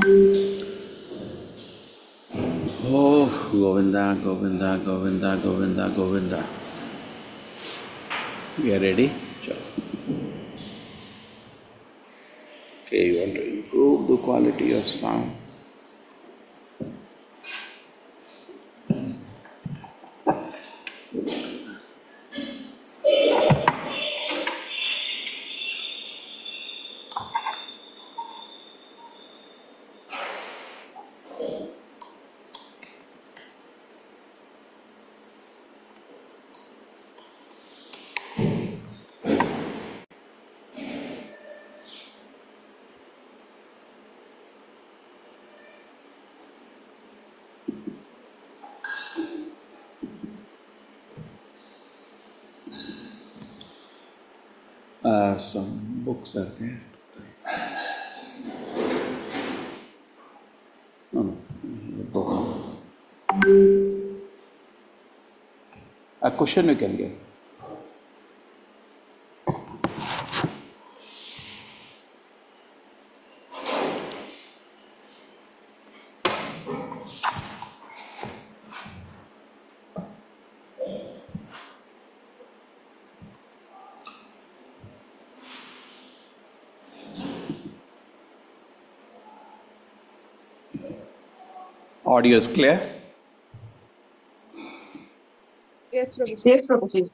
Oh, Govinda, Govinda, Govinda, Govinda, Govinda. We are ready? Sure. Okay, you want to improve the quality of sound. Some books are there. No, no, the book. A cushion you can get. Audio is clear? Yes, Prabhuji. Yes, Prabhuji.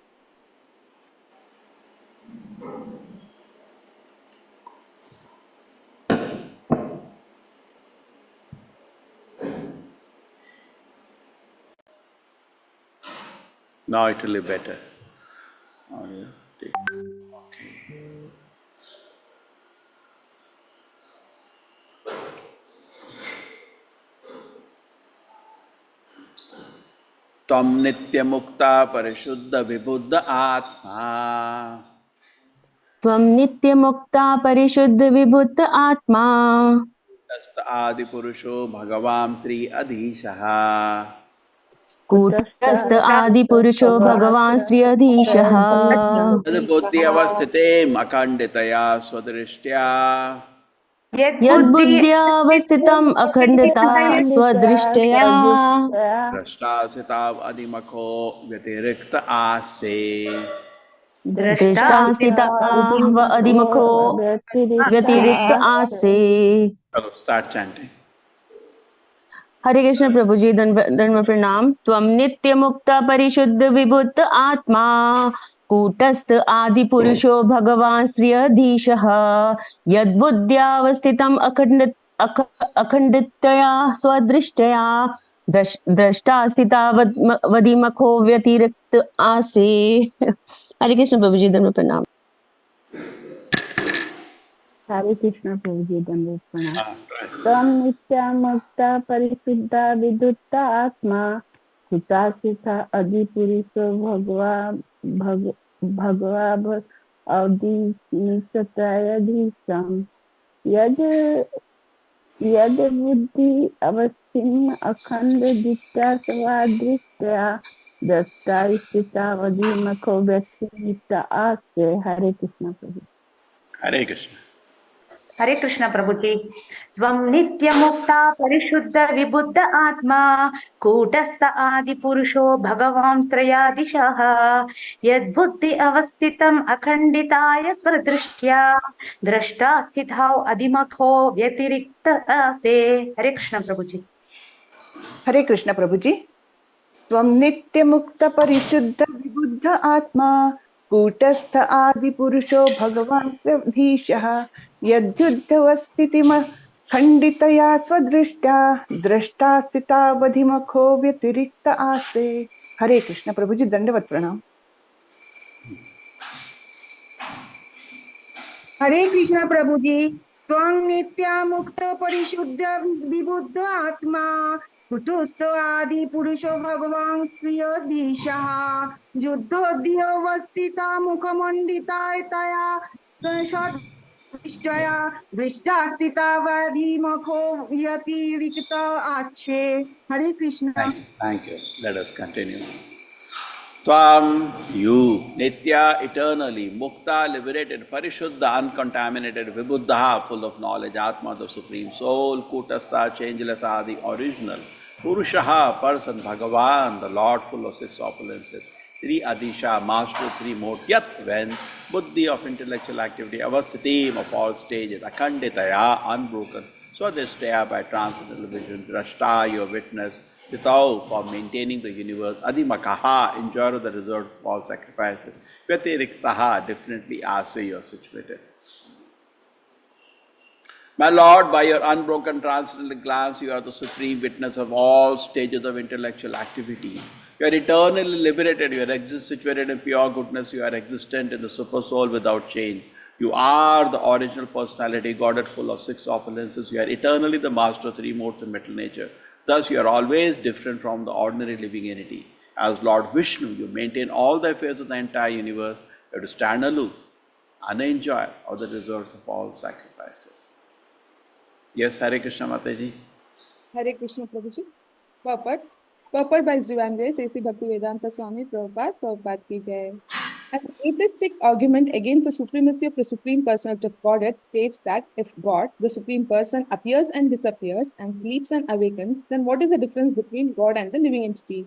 Now it will be better. Audio. Okay. त्वं नित्यमुक्ता परिशुद्ध विबुद्ध आत्मा त्वं नित्यमुक्ता परिशुद्ध विभुत आत्मा तस्त आदि पुरुषो भगवान् त्रि अधीशः कूटस्थ आदि पुरुषो भगवान् श्री अधीशः तद्बुद्धि अवस्थिते अखण्डितया स्वदृष्ट्या यद्बुद्ध्यावस्थितम् अखण्डता स्वदृष्ट्या द्रष्टासितावधिमखो व्यतिरिक्त आस्ते दृष्टास्थिताव अधिमुखो व्यतिरिक्त आसे। चलो स्टार्ट चैंटिंग। हरे कृष्ण प्रभु जी, दंड प्रणाम। त्वं नित्य मुक्त परिशुद्ध विभुत आत्मा कूटस्थ आदि पुरुषो भगवान् श्री अधीशः यद्बुद्ध्यावस्थितम् अखण्डितया स्वदृष्ट्या दृष्टास्थितावधिमखो व्यतिरिक्त आसे। हरे कृष्ण प्रभु जी, दंड प्रणाम। हरे कृष्ण प्रभु जी, दंड प्रणाम। त्वं नित्यामुक्ता परिशुद्धा विद्युत आत्मा कुटासिता अधिपुरुषो भगवा अवधिनिष्ठतायाधीशं यद बुद्धि अवस्थिम अखंड दित्या स्वादृष्ट्या दृष्टा स्थितावधिमखो व्यतिरिक्त आस्ते। हरे कृष्ण प्रभु। हरे कृष्ण। हरे कृष्ण प्रभु जी। त्वं नित्यमुक्ता परिशुद्ध विबुद्ध आत्मा कूटस्थ आदि पुरुषो भगवान् त्रयादिशः यद्बुद्धि अवस्थितम् अखण्डिताय स्वदृष्ट्या दृष्टा स्थिताव अधिमखो व्यतिरिक्त आसे। हरे कृष्ण प्रभु जी। हरे कृष्ण प्रभु जी। त्वं नित्य मुक्त परिशुद्ध विबुद्ध आत्मा कूटस्थ आदि पुरुषो भगवान् प्रधीशः यद्युद्धवस्थितिम खण्डितया स्वदृष्ट्या दृष्टा स्थितावधिमखो व्यतिरिक्त आस्ते। हरे कृष्ण प्रभु जी, दंडवत प्रणाम। हरे कृष्ण प्रभु जी। त्वं नित्या मुक्त परिशुद्ध विबुद्ध आत्मा कुटुस्थ आदि पुरुषो भगवान् प्रियधीशः युद्धोद्यवस्थिता मुखमण्डिता तया दृष्टया दृष्टा स्थितावधिमखो व्यतिरिक्त आस्ते। हरे Krishna. Thank you. Let us continue. Tvam, you, Nitya, eternally, Mukta, liberated, Parishuddha, uncontaminated, Vibuddha, full of knowledge, Atma, the Supreme Soul, Kutastha, changeless, Adi, original, Purushaha, person, Bhagavan, the Lord, full of six opulences, Sri Adisha, master of three modes, Yat, when, Buddhi of intellectual activity, Avasthitim of all stages, Akhanditaya, unbroken, Swadhishtaya by transcendental vision, Drashta, your witness, Sitau for maintaining the universe, Adimakaha, enjoyer of the results of all sacrifices, Vyatiriktaha, differently as you are situated. My Lord, by your unbroken transcendental glance, you are the supreme witness of all stages of intellectual activity. You are eternally liberated, you are situated in pure goodness, you are existent in the super soul without change. You are the original personality, Godhead full of six opulences. You are eternally the master of three modes and mental nature. Thus, you are always different from the ordinary living entity. As Lord Vishnu, you maintain all the affairs of the entire universe. You have to stand aloof, unenjoy all the results of all sacrifices. Yes, Hare Krishna Mataji. Hare Krishna Prabhuji. Purport by His Divine Grace, A.C. Bhaktivedanta Swami Prabhupada ki jai. An atheistic argument against the supremacy of the Supreme Personality of Godhead states that if God, the Supreme Person, appears and disappears and sleeps and awakens, then what is the difference between God and the living entity?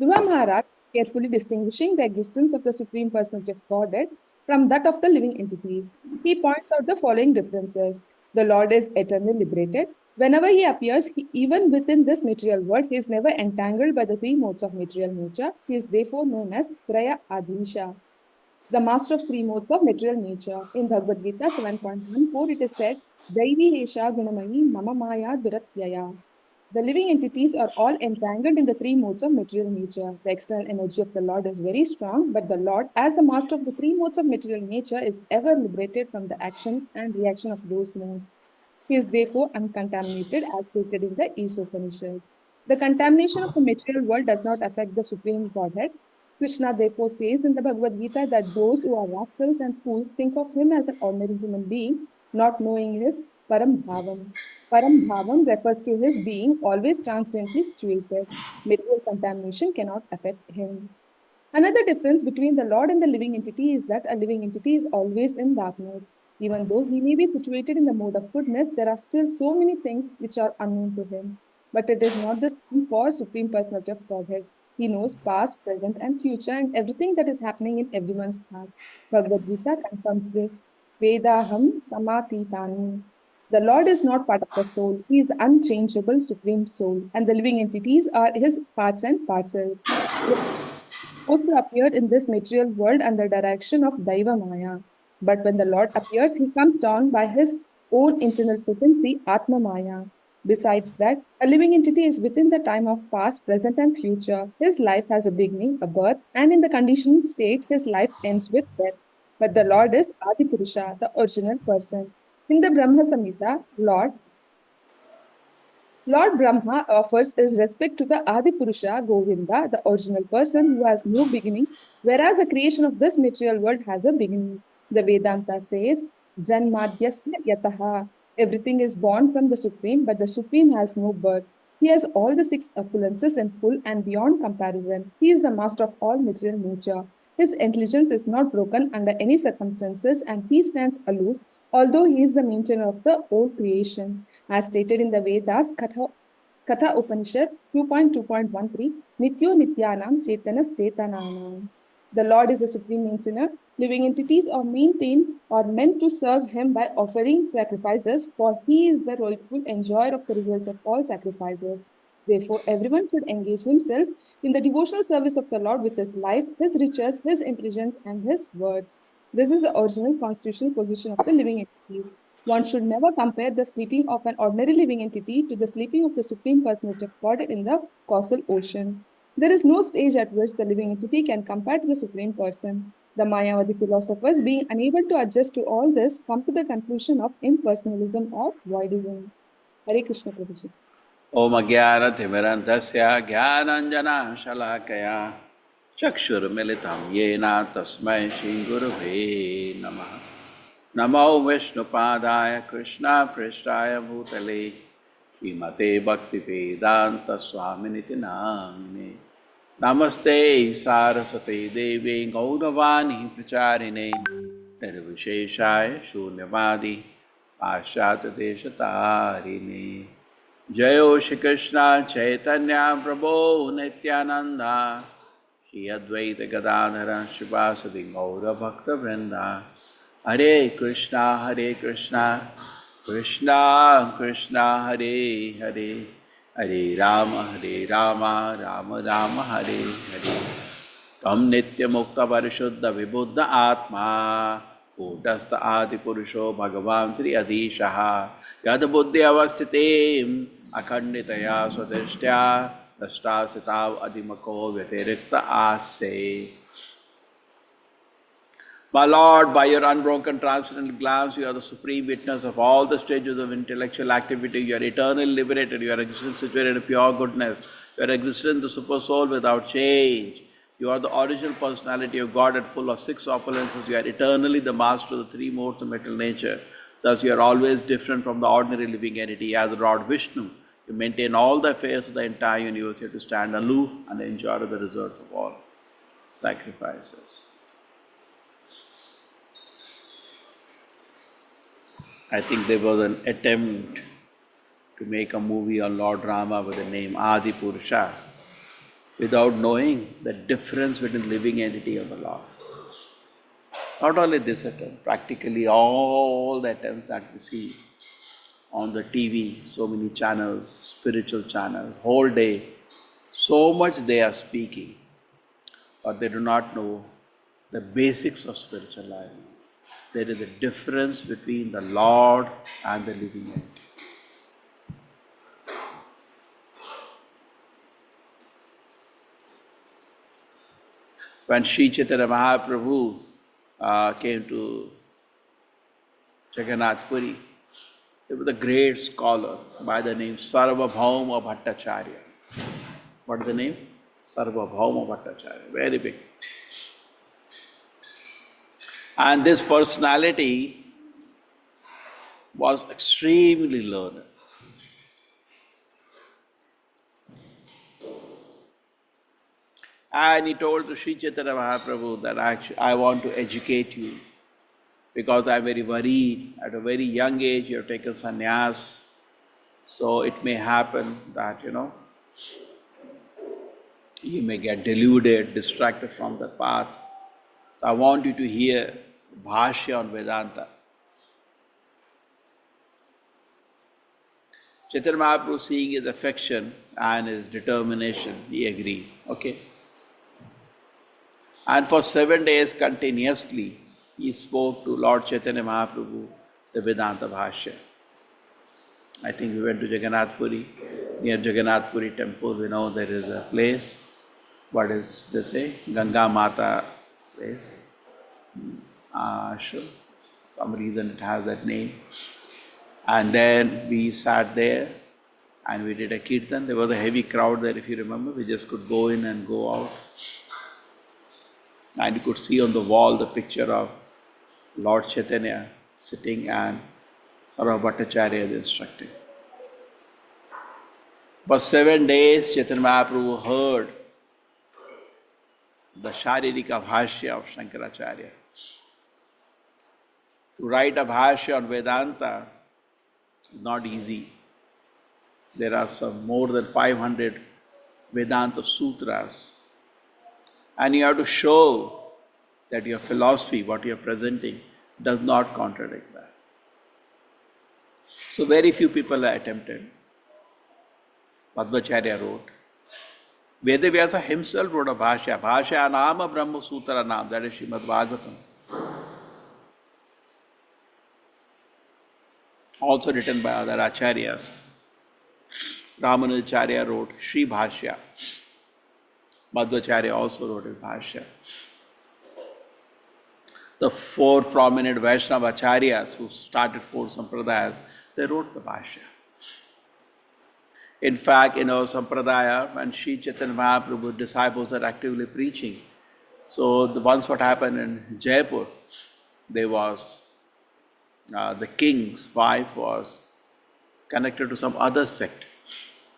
Dhruva Maharaj, carefully distinguishing the existence of the Supreme Personality of Godhead from that of the living entities, he points out the following differences. The Lord is eternally liberated. Whenever he appears, even within this material world, he is never entangled by the three modes of material nature. He is therefore known as Traya Adisha, the master of three modes of material nature. In Bhagavad Gita 7.14, it is said, Daivi Hesha Gunamayi Mama Maya Duratyaya. The living entities are all entangled in the three modes of material nature. The external energy of the Lord is very strong, but the Lord, as the master of the three modes of material nature, is ever liberated from the action and reaction of those modes. He is therefore uncontaminated, as stated in the Upanishad. The contamination of the material world does not affect the Supreme Godhead. Krishna therefore says in the Bhagavad Gita that those who are rascals and fools think of him as an ordinary human being, not knowing his Param Bhavam. Param Bhavam refers to his being always transcendently situated. Material contamination cannot affect him. Another difference between the Lord and the living entity is that a living entity is always in darkness. Even though he may be situated in the mode of goodness, there are still so many things which are unknown to him. But it is not the same for Supreme Personality of Godhead. He knows past, present, and future, and everything that is happening in everyone's heart. Bhagavad Gita confirms this. Vedaham samatitani. The Lord is not part of the soul. He is unchangeable, supreme soul, and the living entities are his parts and parcels. Also appeared in this material world under direction of Daiva Maya. But when the Lord appears, he comes down by his own internal potency, Atma Maya. Besides that, a living entity is within the time of past, present, and future. His life has a beginning, a birth, and in the conditioned state, his life ends with death. But the Lord is Adi Purusha, the original person. In the Brahma Samhita, Lord Brahma offers his respect to the Adi Purusha, Govinda, the original person who has no beginning, whereas the creation of this material world has a beginning. The Vedanta says, Janmadhyasya yataha. Everything is born from the Supreme, but the Supreme has no birth. He has all the six opulences in full and beyond comparison. He is the master of all material nature. His intelligence is not broken under any circumstances, and he stands aloof, although he is the maintainer of the whole creation. As stated in the Vedas, Katha Upanishad 2.2.13, Nityo Nityanam Chetanas Chetananam. The Lord is the supreme maintainer. Living entities are maintained or meant to serve him by offering sacrifices, for he is the rightful enjoyer of the results of all sacrifices. Therefore, everyone should engage himself in the devotional service of the Lord with his life, his riches, his intelligence, and his words. This is the original constitutional position of the living entities. One should never compare the sleeping of an ordinary living entity to the sleeping of the Supreme Personality of God in the causal ocean. There is no stage at which the living entity can compare to the Supreme Person. The Mayavadi philosophers, being unable to adjust to all this, come to the conclusion of impersonalism or voidism. Hare Krishna Prabhuji. Om Ajnanatimirandasya Jnananjana Shalakaya Chakshurmilitam Yena Tasmai Shri Gurave Namaha. Namo Vishnupadaya Krishna Prishtaya Bhutale Srimate Bhaktivedanta Swaminiti Namine Namaste Saraswate Devi Gauravani Pracharine Nirvisheshaya Shunyavadi Paschat Deshatarine Jayo Shri Krishna Chaitanya Prabhu Nityananda Shri Advaita Gadadhara Shivasadi Gaura Bhakta Vrinda Hare Krishna Krishna Krishna Hare Hare Hare Rama Rama Rama Hare Hare Tam Nitya Mukta Parishuddha Vibhuddha Atma Kutastha Adi Purusho Bhagavan Tri Adishaha Yad Buddhi Avasthitim Akhanditaya Swadhishtya Dashta Sitav Adimako Vyatirikta Ase. My Lord, by your unbroken transcendental glance, you are the supreme witness of all the stages of intellectual activity. You are eternally liberated. You are existence situated in pure goodness. You are existence the super soul without change. You are the original personality of Godhead, full of six opulences. You are eternally the master of the three modes of mental nature. Thus, you are always different from the ordinary living entity. As the Lord Vishnu, you maintain all the affairs of the entire universe. You have to stand aloof and enjoy the results of all sacrifices. I think there was an attempt to make a movie on Lord Rama with the name Adi Purusha without knowing the difference between living entity and the Lord. Not only this attempt, practically all the attempts that we see on the TV, so many channels, spiritual channels, whole day, so much they are speaking, but they do not know the basics of spiritual life. There is a difference between the Lord and the living entity. When Sri Chaitanya Mahaprabhu came to Jagannath Puri, there was a great scholar by the name Sarvabhauma Bhattacharya. What is the name? Sarvabhauma Bhattacharya, very big. And this personality was extremely learned. And he told to Sri Chaitanya Mahaprabhu that actually I want to educate you because I'm very worried. At a very young age you have taken sannyas, so it may happen that, you may get deluded, distracted from the path. So I want you to hear Bhashya on Vedanta. Chaitanya Mahaprabhu, seeing his affection and his determination, he agreed. Okay. And for 7 days continuously, he spoke to Lord Chaitanya Mahaprabhu the Vedanta Bhashya. I think we went to Jagannath Puri. Near Jagannath Puri temple, we know there is a place. What is they say? Ganga Mata place. Sure. Some reason it has that name. And then we sat there and we did a kirtan. There was a heavy crowd there, if you remember. We just could go in and go out. And you could see on the wall the picture of Lord Chaitanya sitting and Sarva Bhattacharya is instructing. For 7 days, Chaitanya Mahaprabhu heard the Sharirika Bhashya of Shankaracharya. To write a Bhashya on Vedanta is not easy. There are some more than 500 Vedanta sutras. And you have to show that your philosophy, what you are presenting, does not contradict that. So very few people have attempted. Madhvacharya wrote. Vedavyasa himself wrote a Bhashya. Bhashya Nama Brahma Sutra Nam. That is Srimad Bhagavatam. Also written by other acharyas. Ramanujacharya wrote Sri Bhashya. Madhvacharya also wrote his Bhashya. The 4 prominent Vaishnava acharyas who started 4 sampradayas, they wrote the Bhashya. In fact, in our sampradaya, when Sri Chaitanya Mahaprabhu's disciples are actively preaching, so once what happened in Jaipur, there was the king's wife was connected to some other sect.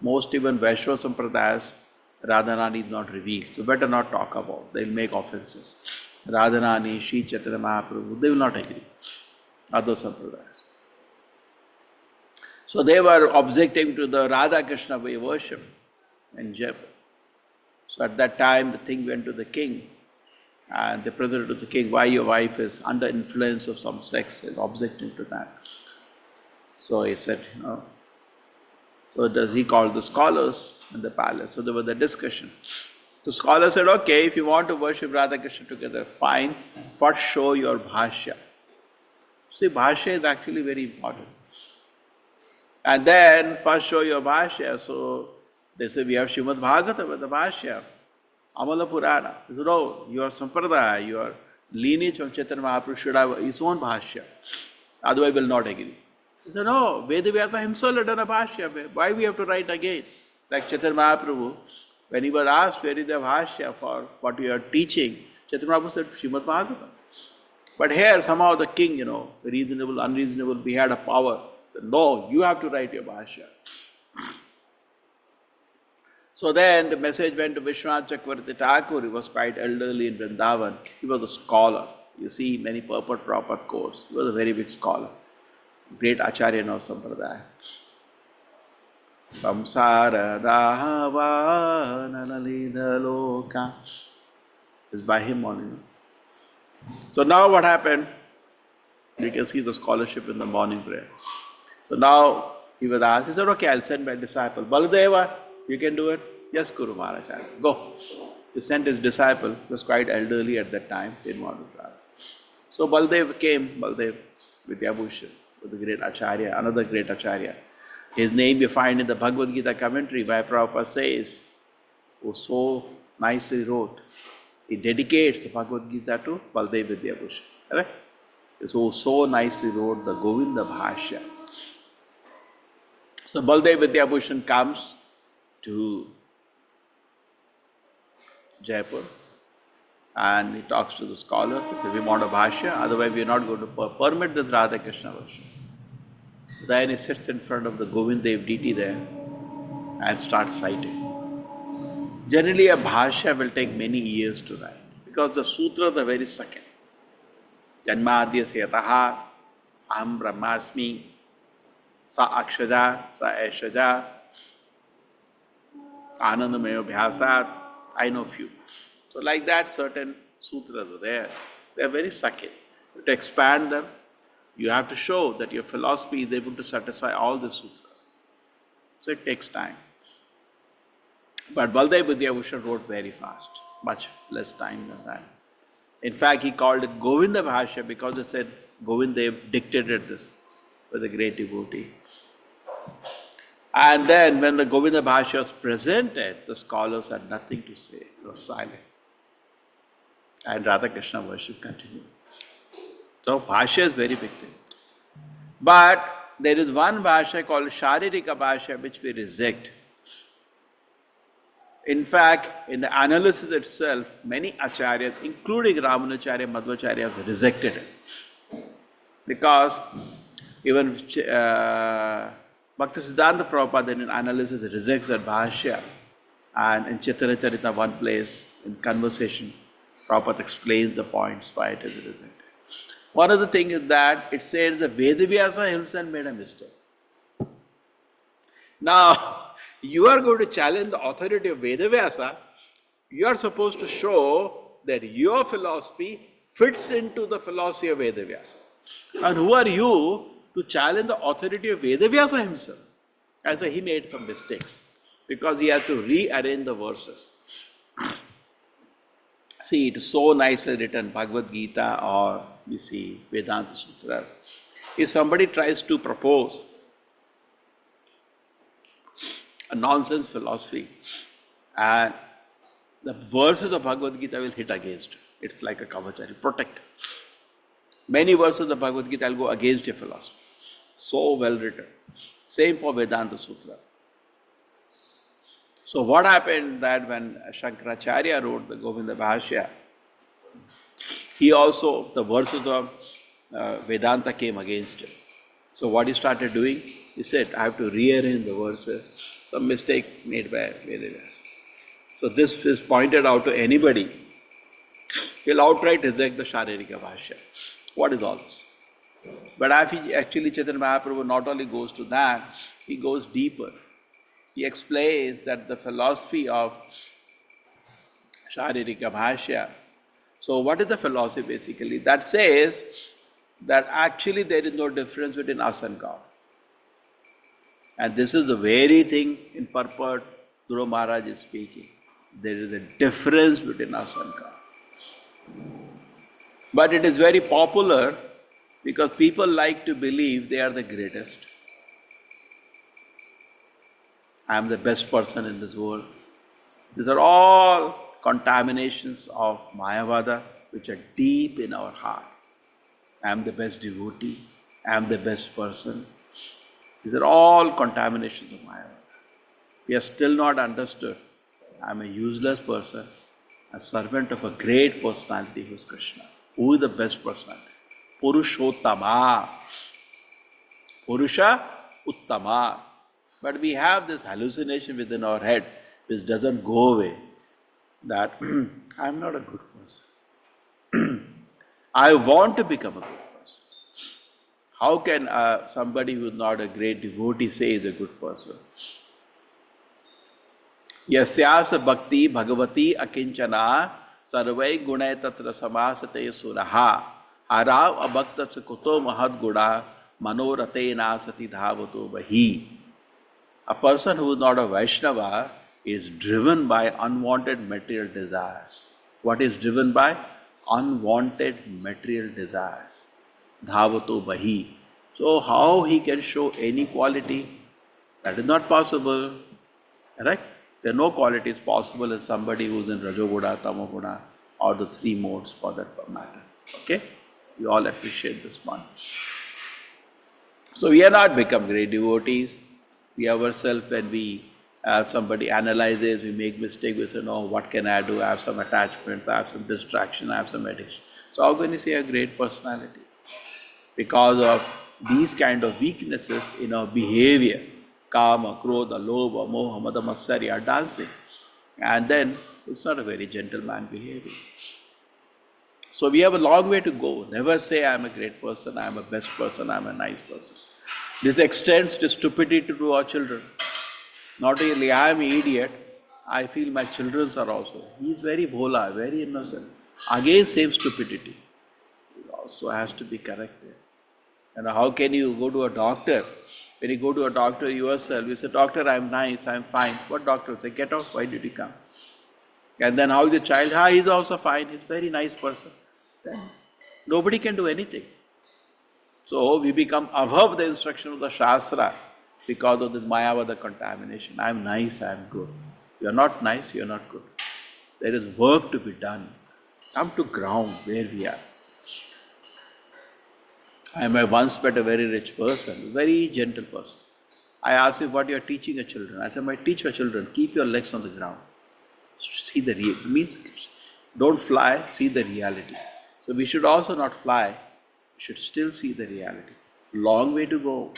Most even Vaishnava sampradayas, Radharani is not revealed, so better not talk about. They'll make offenses. Radharani, Sri Chaitanya Mahaprabhu, they will not agree. Other sampradayas. So they were objecting to the Radha Krishna way worship in Jaipur. So at that time, the thing went to the king, and they presented to the king, why your wife is under influence of some sex, is objecting to that. So he said, so he called the scholars in the palace. So there was a discussion. The scholar said, okay, if you want to worship Radha Krishna together, fine, first show your bhashya. See, bhashya is actually very important. And then first show your bhashya. So they say, we have Srimad Bhagavata with the bhashya, Amala Purana. He said, no, your sampradaya, your lineage of Chaitanya Mahaprabhu should have his own bhashya. Otherwise will not agree. He said, no, Vedavyasa himself had done a bhashya. Why we have to write again? Like Chaitanya Mahaprabhu, when he was asked, where is the bhashya for what you are teaching? Chaitanya Mahaprabhu said, Srimad Bhagavata. But here somehow the king, reasonable, unreasonable, he had a power. He said, no, you have to write your bhashya. So then the message went to Vishwanath Chakravarti Thakur. He was quite elderly in Vrindavan. He was a scholar. You see many purport Prabhupada course. He was a very big scholar. Great Acharya of Sampradaya. Samsara Dahava Nalalida Loka. It's by him only. So now what happened? You can see the scholarship in the morning prayer. So now he was asked, he said, okay, I'll send my disciple. Baladeva, you can do it? Yes, Guru Maharaj, go. He sent his disciple, he was quite elderly at that time, didn't want to travel. So Baldev came, Baldev Vidyabhushan, with the great Acharya, another great Acharya. His name you find in the Bhagavad Gita commentary, where Prabhupada says, who so nicely wrote, he dedicates the Bhagavad Gita to Baldev Vidyabhushan. Correct? So nicely wrote the Govinda Bhashya. So Baldev Vidyabhushan comes to Jaipur and he talks to the scholar. He says, we want a bhashya, otherwise we are not going to permit this Radha Krishna worship. Then he sits in front of the Govinda deity there and starts writing. Generally a bhashya will take many years to write because the sutras are very second. Janmadhyasya yataha aham brahmasmi sa akshaja sa eshaja anandamayo bhyasat. I know few. So like that certain sutras are there. They are very second. To expand them, you have to show that your philosophy is able to satisfy all the sutras. So it takes time. But Baldev Vidyabhushan wrote very fast, much less time than that. In fact, he called it Govinda Bhashya because he said Govinda dictated this with a great devotee. And then when the Govinda Bhashya was presented, the scholars had nothing to say. It was silent. And Radha Krishna worship continued. So Bhashya is very big thing. But there is one Bhashya called Sharirika Bhashya which we reject. In fact, in the analysis itself, many acharyas, including Ramanacharya, Madhvacharya, have rejected it. Because even Bhaktisiddhanta Prabhupada in analysis rejects that Bhashya. And in Chaitanya Charita, one place, in conversation, Prabhupada explains the points why it is rejected. One of the things is that it says that Vedavyasa himself made a mistake. Now, you are going to challenge the authority of Vedavyasa. You are supposed to show that your philosophy fits into the philosophy of Vedavyasa. And who are you to challenge the authority of Vedavyasa himself? I say he made some mistakes because he had to rearrange the verses. See, it is so nicely written, Bhagavad Gita or you see Vedanta Sutras. If somebody tries to propose a nonsense philosophy and the verses of Bhagavad Gita will hit against it. It's like a kavachari, protect. Many verses of Bhagavad Gita will go against your philosophy. So well written. Same for Vedanta Sutra. So what happened that when Shankaracharya wrote the Govinda Bhashya, he also, the verses of Vedanta came against him. So what he started doing, he said, I have to rearrange the verses. Some mistake made by Vedavyasa. So this is pointed out to anybody. He'll outright reject the Sharirika Bhashya. What is all this? But actually Chaitanya Mahaprabhu not only goes to that, he goes deeper. He explains that the philosophy of Sharirika Bhashya. So what is the philosophy basically? That says that actually there is no difference between us and God. And this is the very thing in purport Dhruva Maharaj is speaking. There is a difference between us and God. But it is very popular because people like to believe they are the greatest. I am the best person in this world. These are all contaminations of Mayavada which are deep in our heart. I am the best devotee. I am the best person. These are all contaminations of Mayavada. We have still not understood I am a useless person, a servant of a great personality who is Krishna. Who is the best personality? Purushottama. Purusha Uttama. But we have this hallucination within our head which doesn't go away that I am not a good person. I want to become a good person. How can somebody who is not a great devotee say is a good person? Yasyasa bhakti bhagavati akinchana sarvai gunai tatra samasate suraha harav abhaktasya kuto mahad guna manoratena sati dhavato bahi. A person who is not a Vaishnava is driven by unwanted material desires. What is driven by? Unwanted material desires. Dhavato bahi. So how he can show any quality? That is not possible. Right? There are no qualities possible in somebody who is in Rajoguna, Tamoguna, or the three modes for that matter. Okay? We all appreciate this one. So we are not become great devotees. We ourselves, when we somebody analyzes, we make mistake, we say, no, what can I do? I have some attachments, I have some distraction, I have some addiction. So how can you say a great personality? Because of these kind of weaknesses in our behavior, Kama, Krodha, Lobha, Moha, Mada, Matsarya are dancing. And then it's not a very gentleman behavior. So we have a long way to go. Never say I am a great person, I am a best person, I am a nice person. This extends to stupidity to our children. Not only I am an idiot, I feel my children are also. He is very bhola, very innocent. Again, same stupidity. It also has to be corrected. And how can you go to a doctor? When you go to a doctor yourself, you say, doctor, I am nice, I am fine. What doctor will say? Get out, why did you come? And then how is the child? He's also fine, he's a very nice person. Then nobody can do anything. So we become above the instruction of the Shastra because of this Mayavada contamination. I am nice, I am good. You are not nice, you are not good. There is work to be done. Come to ground where we are. I once met a very rich person, a very gentle person. I asked him what you are teaching your children. I said, I teach your children, keep your legs on the ground. See the reality. Means don't fly, see the reality. So we should also not fly, we should still see the reality. Long way to go.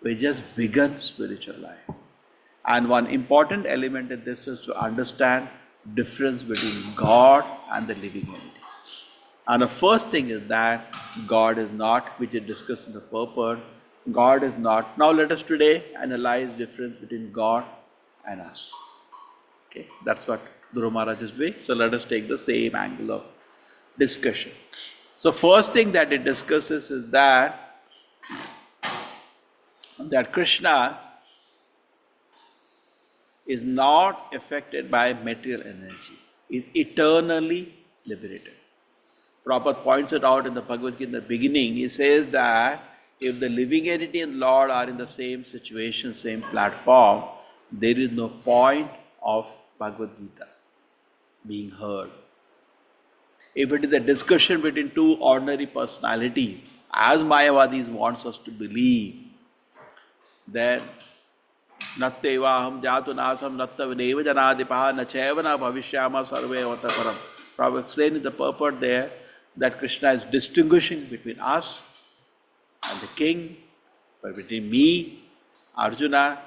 We just begun spiritual life. And one important element in this is to understand difference between God and the living entity. And the first thing is that God is not, which is discussed in the purport, God is not. Now let us today analyze difference between God and us. Okay, that's what Dhruva Maharaj is doing. So let us take the same angle of discussion. So first thing that it discusses is that Krishna is not affected by material energy. He is eternally liberated. Prabhupada points it out in the Bhagavad Gita in the beginning. He says that if the living entity and Lord are in the same situation, same platform, there is no point of Bhagavad Gita being heard. If it is a discussion between two ordinary personalities, as Mayavadis wants us to believe, then Nattevaham jatu nasam nattavideva janadipaha nachevana bhavishyama sarve vataparam. Prabhupada explained in the purport there that Krishna is distinguishing between us and the king, but between me, Arjuna,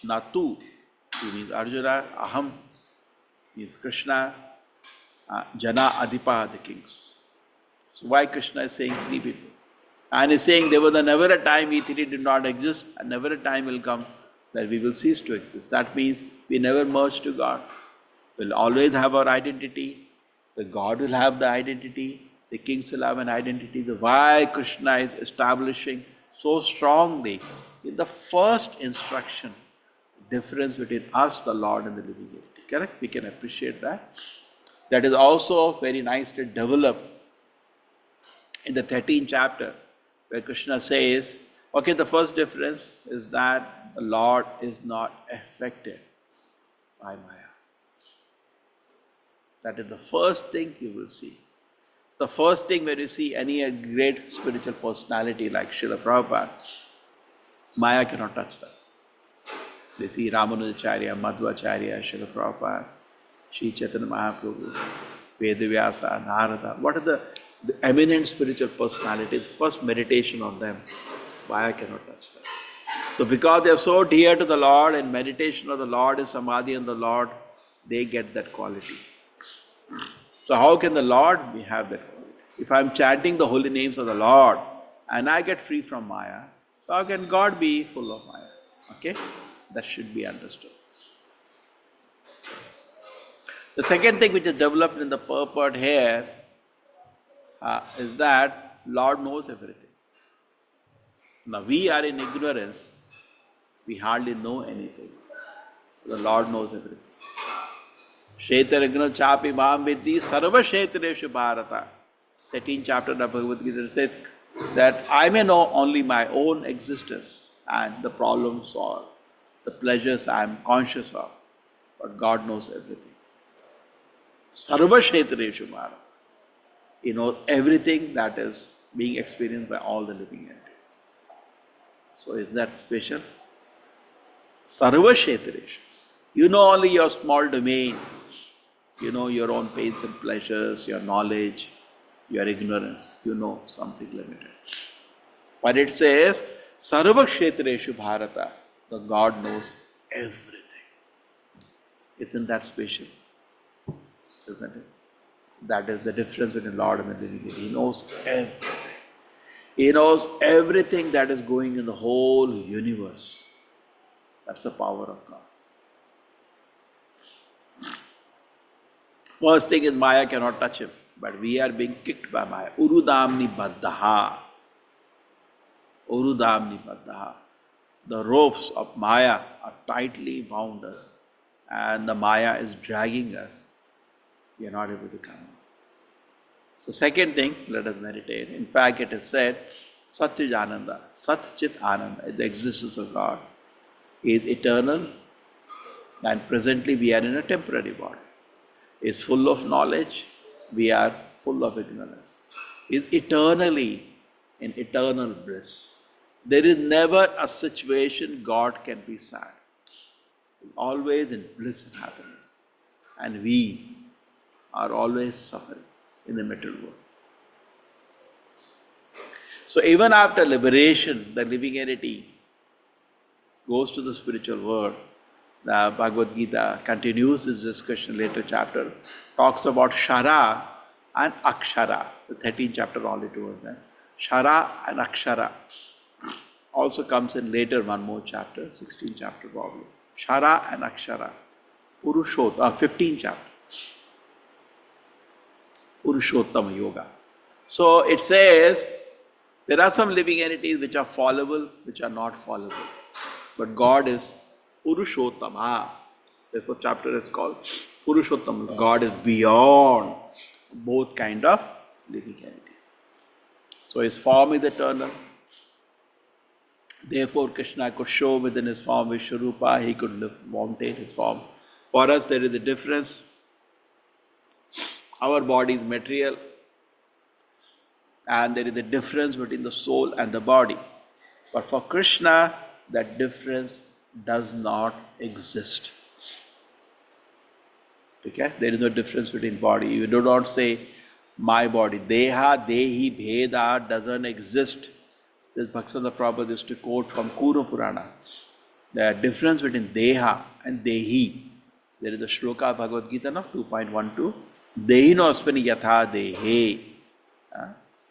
Natu. He means Arjuna, Aham, Means Krishna, Jana, Adipa, the kings. So why Krishna is saying three people? And he's saying there was never a time we three did not exist, and never a time will come that we will cease to exist. That means we never merge to God. We'll always have our identity. The God will have the identity. The kings will have an identity. The why Krishna is establishing so strongly in the first instruction difference between us, the Lord, and the living entity. Correct? We can appreciate that. That is also very nicely developed in the 13th chapter, where Krishna says, okay, the first difference is that the Lord is not affected by Maya. That is the first thing you will see. The first thing when you see any great spiritual personality like Srila Prabhupada, Maya cannot touch that. They see Ramanujacharya, Madhvacharya, Srila Prabhupada, Sri Chaitanya Mahaprabhu, Vedavyasa, Narada. What are the eminent spiritual personalities? First meditation on them, Maya cannot touch them. So because they are so dear to the Lord and meditation of the Lord and samadhi on the Lord, they get that quality. So how can the Lord have that quality? If I am chanting the holy names of the Lord and I get free from Maya, so how can God be full of Maya? Okay? That should be understood. The second thing which is developed in the purport here is that Lord knows everything. Now we are in ignorance, we hardly know anything. The Lord knows everything. Shetaragna chapi mam vidhi sarva shetreshu bharata. 13th chapter of Bhagavad Gita says that I may know only my own existence and the problems or the pleasures I am conscious of, but God knows everything. Sarva shetreshu bharata. He knows everything that is being experienced by all the living entities. So is that special? Sarva shetreshu. You know only your small domain. You know your own pains and pleasures, your knowledge, your ignorance. You know something limited. But it says, Sarva Kshetreshu Bharata. The God knows everything. Isn't that special? Isn't it? That is the difference between Lord and the living entity. He knows everything. He knows everything that is going in the whole universe. That's the power of God. First thing is Maya cannot touch him, but we are being kicked by Maya. Urudamni baddhaha. Urudamni baddhaha. The ropes of Maya are tightly bound us, and the Maya is dragging us. We are not able to come out. So second thing, let us meditate. In fact, it is said, Satchit Ananda, Satchit Ananda, the existence of God is eternal, and presently we are in a temporary body. Is full of knowledge, we are full of ignorance. Is eternally in eternal bliss. There is never a situation God can be sad. Always in bliss and happiness. And we are always suffering in the material world. So even after liberation, the living entity goes to the spiritual world. The Bhagavad Gita continues this discussion, later chapter, talks about Shara and Akshara. The 13th chapter only towards that. Shara and Akshara also comes in later one more chapter, 16th chapter probably. Shara and Akshara. Purushottama, 15th chapter. Purushottama Yoga. So it says, there are some living entities which are fallible, which are not fallible. But God is Purushottama. Therefore, chapter is called Purushottama. God is beyond both kind of living entities. So his form is eternal. Therefore, Krishna could show within his form Vishwarupa, he could maintain his form. For us, there is a difference. Our body is material, and there is a difference between the soul and the body. But for Krishna, that difference does not exist. Okay? There is no difference between body. You do not say, my body. Deha, Dehi, Bheda doesn't exist. This Bhaktisiddhanta Prabhupada used to quote from Kuru Purana. The difference between Deha and Dehi. There is a shloka Bhagavad Gita, no? 2.12. Dehino asmani yatha dehe.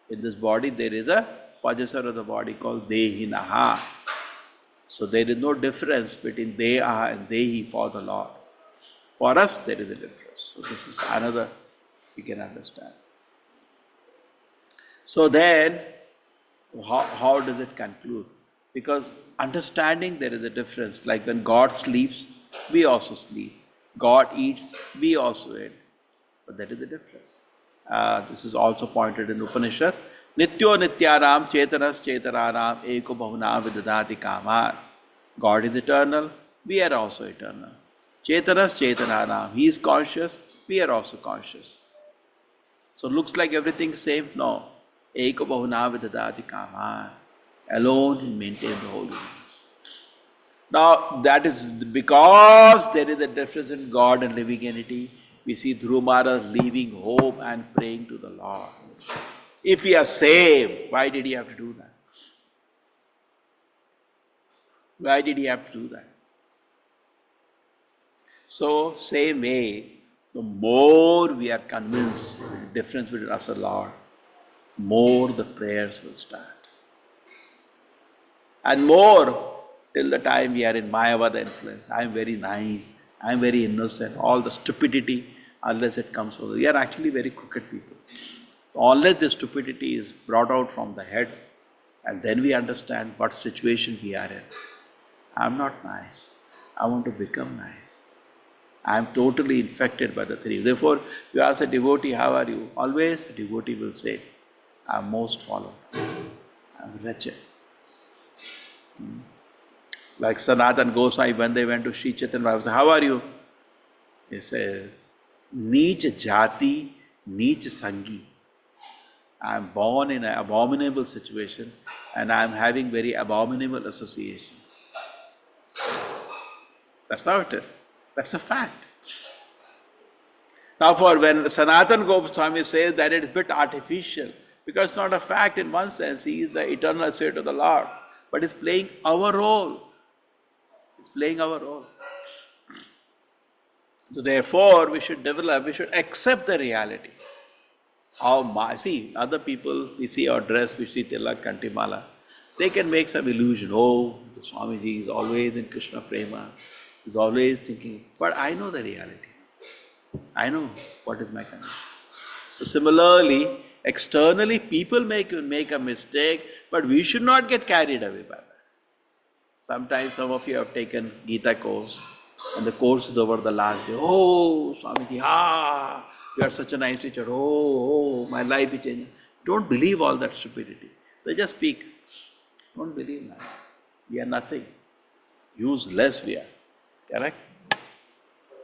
In this body, there is a possessor of the body called Dehinaha. So there is no difference between Deha and Dehi for the Lord. For us, there is a difference. So this is another we can understand. So then, how does it conclude? Because understanding there is a difference. Like when God sleeps, we also sleep. God eats, we also eat. But that is the difference. This is also pointed in Upanishad. Nityo nityaram chetanas chetaranam eko bahuna vidadati kaman. God is eternal, we are also eternal. Chetanas chetananam, he is conscious, we are also conscious. So looks like everything same? No. Eko bahuna vidadati kaman. Alone he maintains the whole universe. Now that is because there is a difference in God and living entity. We see Dhruva Maharaj leaving home and praying to the Lord. If he is saved, why did he have to do that? Why did he have to do that? So, same way, the more we are convinced of the difference between us and Lord, more the prayers will start. And more, till the time we are in Mayavada influence, I am very nice, I am very innocent, all the stupidity, unless it comes from, we are actually very crooked people. So unless the stupidity is brought out from the head, and then we understand what situation we are in. I am not nice. I want to become nice. I am totally infected by the three. Therefore, you ask a devotee, how are you? Always a devotee will say, I am most followed. I am wretched. Like Sanatan Gosai, when they went to Sri Chaitanya Mahaprabhu, how are you? He says, Neech Jati, Neech Sangi. I am born in an abominable situation and I am having very abominable association. That's how it is. That's a fact. Now for when Sanatan Goswami says that it is a bit artificial, because it's not a fact in one sense, he is the eternal spirit of the Lord, but it's playing our role. It's playing our role. So therefore we should develop, we should accept the reality. See, other people, we see our dress, we see Tilak, Kantimala, they can make some illusion. Oh, the Swamiji is always in Krishna Prema, he's always thinking. But I know the reality. I know what is my condition. So similarly, externally people make a mistake, but we should not get carried away by that. Sometimes some of you have taken Gita Course, and the course is over the last day. Oh, Swamiji, you are such a nice teacher. Oh, my life is changing. Don't believe all that stupidity. They just speak. Don't believe that. We are nothing. Useless we are. Correct?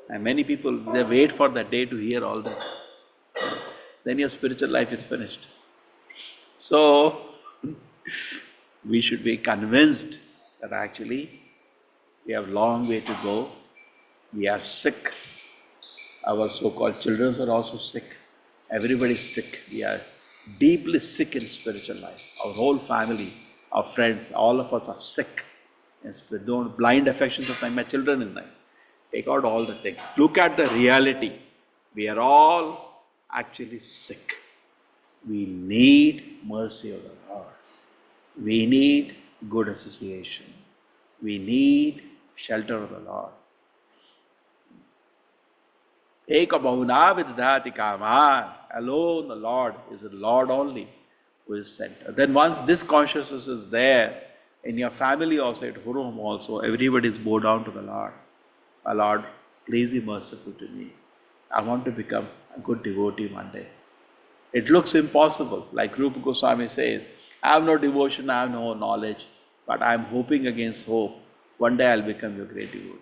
And many people, they wait for that day to hear all that. Then your spiritual life is finished. So, we should be convinced that actually we have a long way to go. We are sick. Our so-called children are also sick. Everybody is sick. We are deeply sick in spiritual life. Our whole family, our friends, all of us are sick. Don't blind affections of my children in life. Take out all the things. Look at the reality. We are all actually sick. We need mercy of the Lord. We need good association. We need shelter of the Lord. Eka bahuna vidadati kaman. Alone the Lord is the Lord only who is center. Then once this consciousness is there, in your family also, at home also, everybody is bow down to the Lord. My Lord, please be merciful to me. I want to become a good devotee one day. It looks impossible. Like Rupa Goswami says, I have no devotion, I have no knowledge, but I am hoping against hope. One day I will become your great devotee.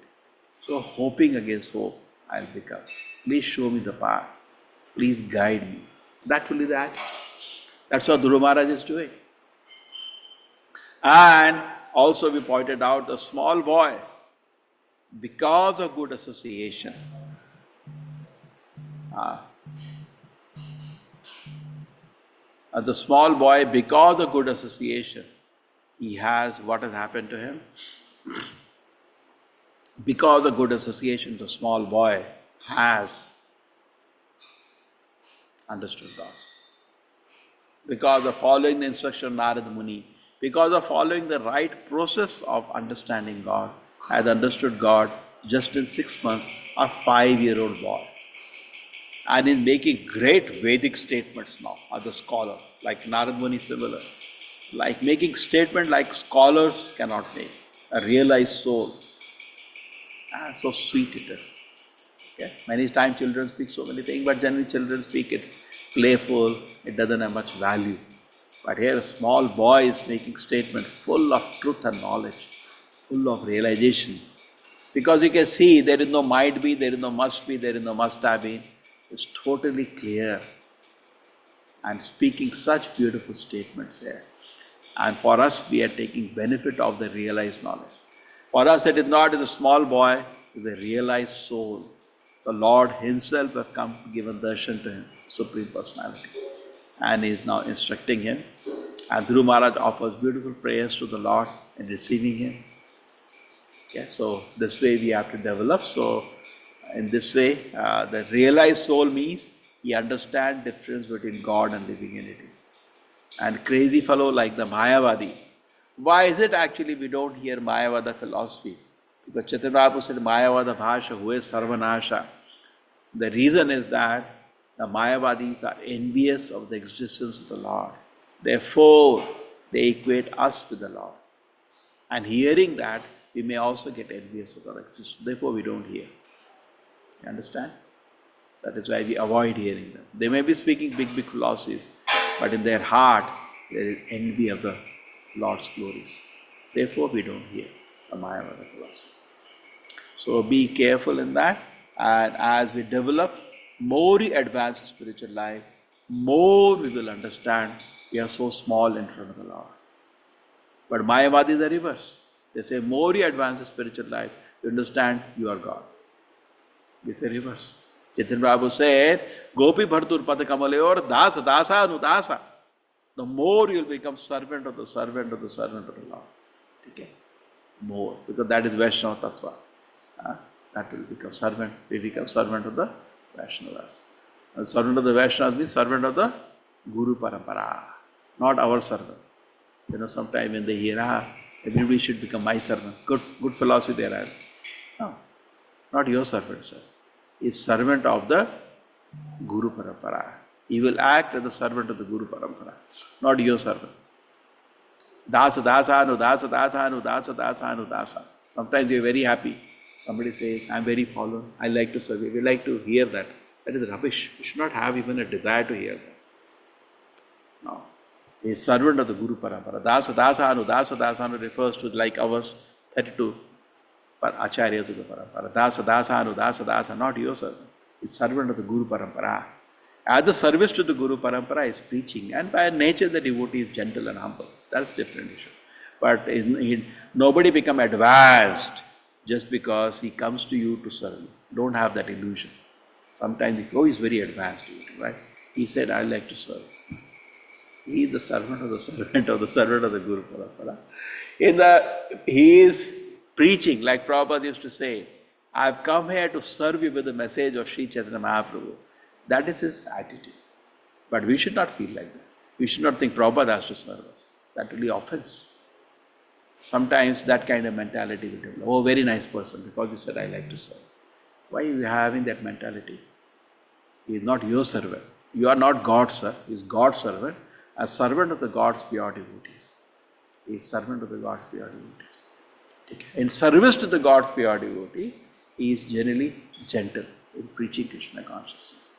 So hoping against hope, I will become. Please show me the path. Please guide me. That will be that. That's what Dhruva Maharaj is doing. And also we pointed out the small boy, because of good association, the small boy, because of good association, he has, what has happened to him? Because of good association, the small boy has understood God. Because of following the instruction of Narad Muni, because of following the right process of understanding God, has understood God just in 6 months, a 5-year-old boy. And is making great Vedic statements now as a scholar, like Narad Muni similar. Like making statement like scholars cannot make. A realized soul. So sweet it is. Okay? Many times children speak so many things, but generally children speak it playful, it doesn't have much value. But here a small boy is making statement full of truth and knowledge, full of realization. Because you can see there is no might be, there is no must be, there is no must have been. It's totally clear and speaking such beautiful statements here. And for us, we are taking benefit of the realized knowledge. For us, it is not as a small boy, it is a realized soul. The Lord Himself has come, given darshan to him, Supreme Personality. And He is now instructing him. And Dhruv Maharaj offers beautiful prayers to the Lord in receiving him. Okay, so this way we have to develop. So in this way, the realized soul means he understands difference between God and living entity. And crazy fellow like the Mayavadi. Why is it actually we don't hear Mayavada philosophy? Because Chaitanya Prabhu said Mayavada bhasha huye sarvanasha. The reason is that the Mayavadis are envious of the existence of the Lord. Therefore, they equate us with the Lord. And hearing that, we may also get envious of our existence. Therefore, we don't hear. You understand? That is why we avoid hearing them. They may be speaking big philosophies, but in their heart, there is envy of the Lord's glories. Therefore, we don't hear the Mayavada philosophy. So be careful in that. And as we develop more we advance spiritual life, more we will understand we are so small in front of the Lord. But Mayavadi is the reverse. They say more you advance the spiritual life, you understand you are God. They say reverse. Chaitanya Prabhu said, Gopi Bhartur Pada Kamaleor Dasa Dasa Anudasa. The more you will become servant of the servant of the servant of the Lord. Okay? More. Because that is Vaishnava Tattva. That will become servant. We become servant of the Vaishnavas. And servant of the Vaishnavas means servant of the Guru Parampara. Not our servant. You know, sometimes when they hear, everybody should become my servant. Good philosophy they have. No, not your servant, sir. He is servant of the Guru Parampara. He will act as the servant of the Guru Parampara, not your servant. Dasa dasa anu dasa dasa anu dasa dasa anu dasa. Sometimes you are very happy. Somebody says, I am very fallen. I like to serve you. We like to hear that. That is rubbish. You should not have even a desire to hear that. No. He is servant of the Guru Parampara. Dasa dasa anu refers to like ours, 32 acharyas of the Parampara. Dasa anu, not your servant. He is servant of the Guru Parampara. As a service to the Guru Parampara is preaching, and by nature the devotee is gentle and humble. That's a different issue. But nobody become advanced just because he comes to you to serve you. Don't have that illusion. Sometimes he is very advanced, right? He said, I like to serve. He is the servant of the servant of the servant of the Guru Parampara. He is preaching, like Prabhupada used to say, I have come here to serve you with the message of Sri Chaitanya Mahaprabhu. That is his attitude. But we should not feel like that. We should not think Prabhupada has to serve us. That will be offense. Sometimes that kind of mentality will develop. Oh, very nice person, because he said, I like to serve. Why are you having that mentality? He is not your servant. You are not God's servant. He is God's servant, a servant of the God's pure devotees. He is servant of the God's pure devotees. Okay. In service to the God's pure devotee, he is generally gentle in preaching Krishna consciousness.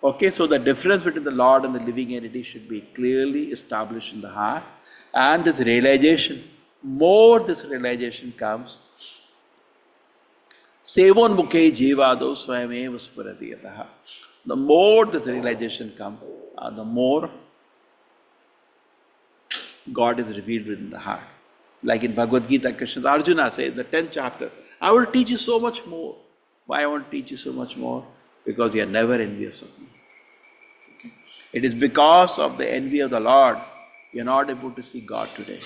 Okay, so the difference between the Lord and the living entity should be clearly established in the heart. And this realization, more this realization comes, Sevon Mukhe Jivado Swayameva Spuradiyataha. The more this realization comes, the more God is revealed within the heart. Like in Bhagavad Gita, Krishna, Arjuna says in the 10th chapter, I will teach you so much more. Why I want to teach you so much more? Because you are never envious of me. Okay. It is because of the envy of the Lord, you are not able to see God today.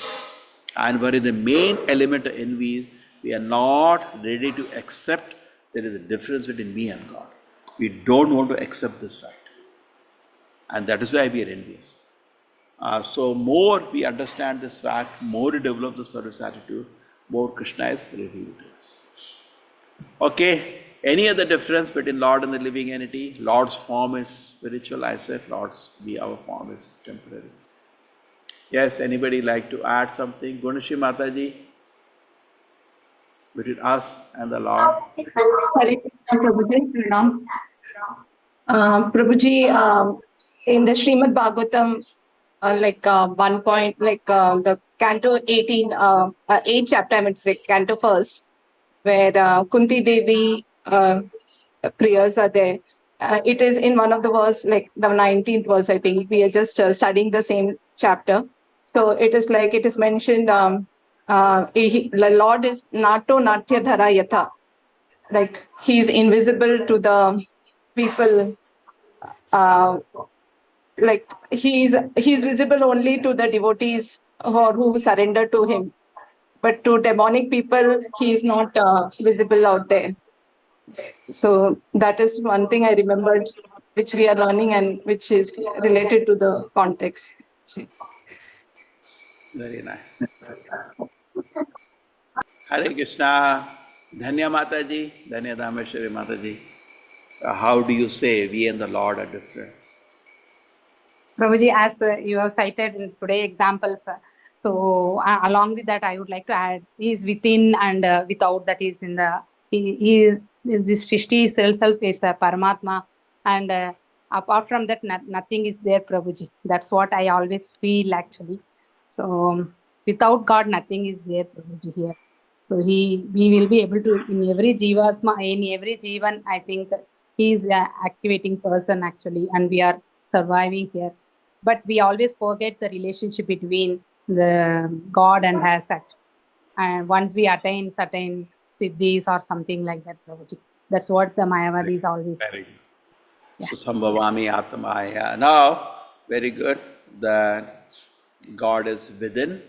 And where the main element of envy is We are not ready to accept there is a difference between me and God. We don't want to accept this fact. And that is why we are envious. So more we understand this fact, more we develop the service attitude, more Krishna is revealed to us. Okay, any other difference between Lord and the living entity? Lord's form is spiritual, I said. Lord's our form is temporary. Yes, anybody like to add something? Gunashi Mataji, between us and the Lord? Hare Krishna, Prabhuji. Pranam. Prabhuji, in the Srimad Bhagavatam, one point, the Canto 18, 8th chapter, I would say, Canto first, where Kunti Devi prayers are there. It is in one of the verse, like the 19th verse, I think. We are just studying the same chapter. So it is like it is mentioned, the Lord is Nato Natya Dhara Yatha. Like he is invisible to the people. Like he's visible only to the devotees who surrender to him. But to demonic people, he is not visible out there. So that is one thing I remembered, which we are learning and which is related to the context. Very nice. Hare Krishna. Dhanya Mataji, Dhanya Dhameshwari Mataji. How do you say we and the Lord are different? Prabhuji, as you have cited in today's examples, so along with that, I would like to add, he is within and without, that is in the, this Srishti itself is a Paramatma, and apart from that, nothing is there, Prabhuji. That's what I always feel actually. So without God, nothing is there, Prabhuji, here. So we will be able to, in every Jivatma, in every Jivan, I think he is an activating person actually, and we are surviving here. But we always forget the relationship between the God and us actually. And once we attain certain siddhis or something like that, Prabhuji. That's what the Mayavadis always. Very good. Yeah. So Sambhavami Atmaya. Now, very good that God is within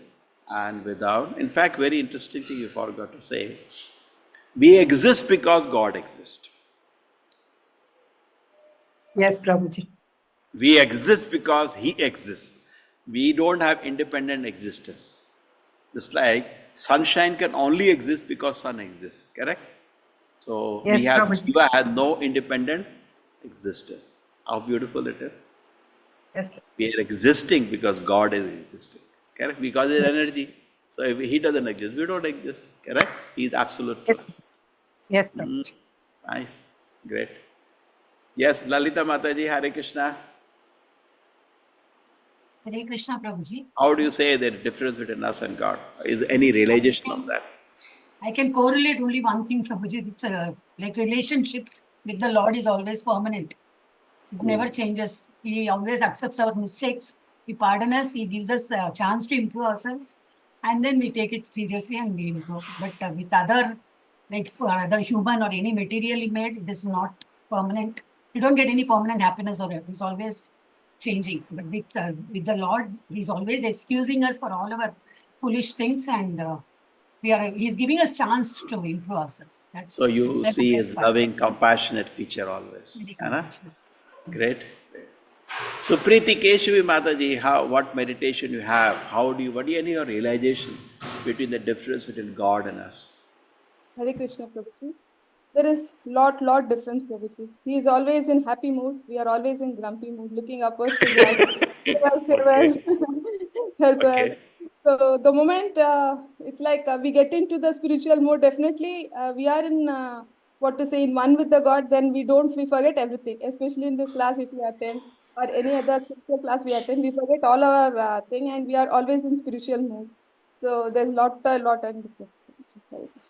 and without. In fact, very interesting thing you forgot to say. We exist because God exists. Yes, Prabhuji. We exist because He exists. We don't have independent existence. Just like sunshine can only exist because sun exists, correct? So yes, we have, Prabhuji. Shiva has no independent existence. How beautiful it is. Yes. We are existing because God is existing, correct? Because it's energy. So if He doesn't exist, we don't exist, correct? He is absolute truth. Yes, Prabhuji. Nice, great. Yes, Lalita Mataji, Hare Krishna. Hare Krishna, Prabhuji. How do you say the difference between us and God? Is any realization of that? I can correlate only one thing, Prabhuji. It's like relationship with the Lord is always permanent. It never changes. He always accepts our mistakes. He pardons us. He gives us a chance to improve ourselves. And then we take it seriously and we improve. But with other, like for other human or any materially made, it is not permanent. You don't get any permanent happiness or it's always changing. But with the Lord, He's always excusing us for all our foolish things, and He's giving us chance to improve ourselves. So you see His loving, compassionate feature always. Great. So Preeti Keshavi Mataji, what meditation you have? What do you any your realization between the difference between God and us? Hare Krishna, Prabhuji. There is lot difference, Prabhuji. He is always in happy mood. We are always in grumpy mood, looking upwards to God, save us, help us. So the moment it's like we get into the spiritual mode, definitely we are in in one with the God. Then we forget everything. Especially in this class, if we attend or any other spiritual class we attend, we forget all our thing, and we are always in spiritual mood. So there's lot and difference.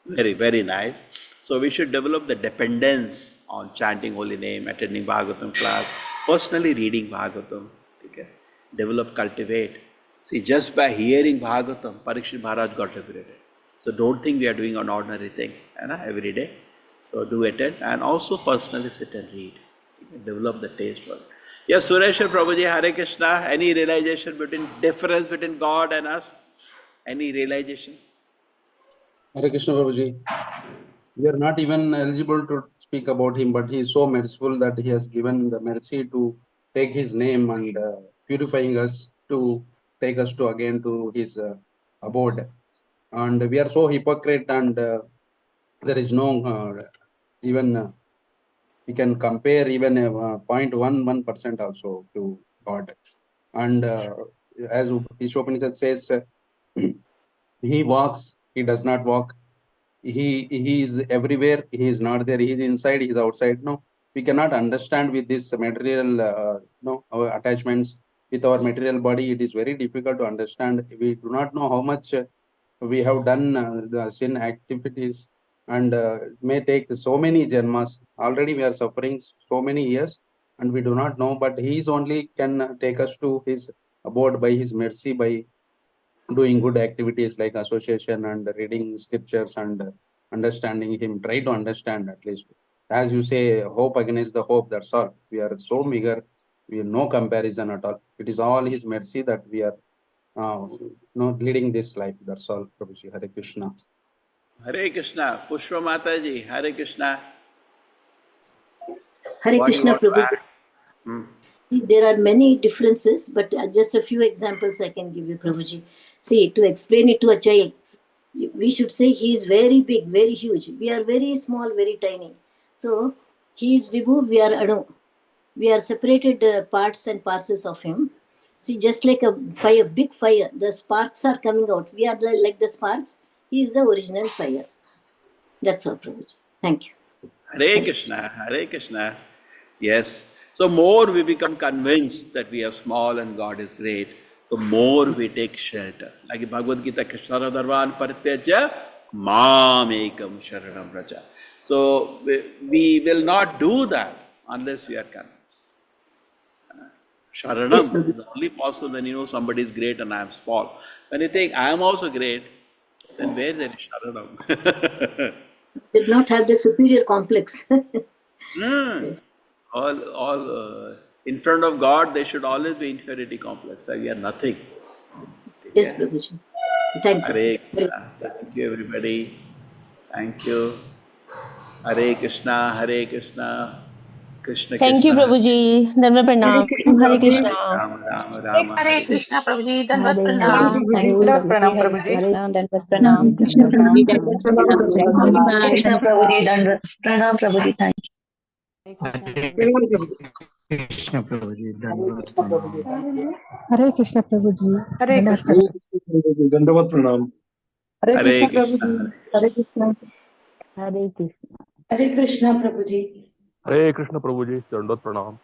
Very, very nice. So we should develop the dependence on chanting holy name, attending Bhagavatam class, personally reading Bhagavatam. Okay? Develop, cultivate. See, just by hearing Bhagavatam, Parikshit Maharaj got liberated. So don't think we are doing an ordinary thing every day. So do attend and also personally sit and read. Develop the taste for it. Yes, Sureshwar Prabhuji, Hare Krishna. Any realization difference between God and us? Any realization? Hare Krishna Prabhuji. We are not even eligible to speak about him, but he is so merciful that he has given the mercy to take his name and purifying us to take us to again to his abode. And we are so hypocrite, and there is no even we can compare even 0.11% also to God. And as Ishopanishad says, he walks, he does not walk. He is everywhere. He is not there. He is inside. He is outside. No, we cannot understand with this material. Our attachments with our material body. It is very difficult to understand. We do not know how much we have done the sin activities, and it may take so many janmas. Already we are suffering so many years, and we do not know. But He is only can take us to His abode by His mercy, by doing good activities like association and reading scriptures and understanding him. Try to understand at least. As you say, hope against the hope, that's all. We are so meager, we have no comparison at all. It is all his mercy that we are leading this life. That's all, Prabhuji. Hare Krishna. Hare Krishna. Pushpa Mataji, Hare Krishna. Hare What Krishna do you want to Prabhuji. See, there are many differences, but just a few examples I can give you, Prabhuji. See, to explain it to a child, we should say he is very big, very huge. We are very small, very tiny. So, he is Vibhu, we are Anu. We are separated parts and parcels of him. See, just like a fire, big fire, the sparks are coming out. We are like the sparks. He is the original fire. That's all, Prabhuji. Thank you. Hare Krishna, Hare Krishna. Yes. So more we become convinced that we are small and God is great, the more we take shelter. Like in Bhagavad Gita, Krishna Dharvan Parityaja Mam Ekam Sharanam Vraja. So we will not do that unless we are convinced. Sharanam is only possible when you know somebody is great and I am small. When you think I am also great, then where there is Sharanam? Did not have the superior complex. Yes. All in front of God, there should always be inferiority complex. We are nothing. Yes, Prabhuji. Thank you. Hare Krishna. Thank you, everybody. Thank you. Hare Krishna, Hare Krishna, Krishna Thank you, Krishna, Prabhuji. Dhanva Hare pranam. Krishna Hare Prabhuji. Krishna. Rama Rama Rama, Hare Hare Krishna Prabhuji, Dandavat Hare Hare Pranam. Hare Krishna. Hare Dandavat Pranam, Krishna Prabhuji. Hare Dandavat Pranam Krishna Dandavat Prabhuji, Pranam Dandavat Pranam Prabhuji. Hare Krishna Krishna. Prabhuji, Dandavat Pranam Prabhuji. Thank you. Pranam Prabhuji. Krishna Prabhuji, Hare Dandavat Krishna Pranam. Prabhuji, thank you. Hare Krishna Prabhuji, Hare Dandavat Krishna. Pranam. Dandavat Pranam. Hare Hare Krishna Krishna. Prabhuji, Hare Krishna. Hare Krishna. Hare Krishna Prabhuji. Hare Krishna Prabhuji, Dandavat Pranam.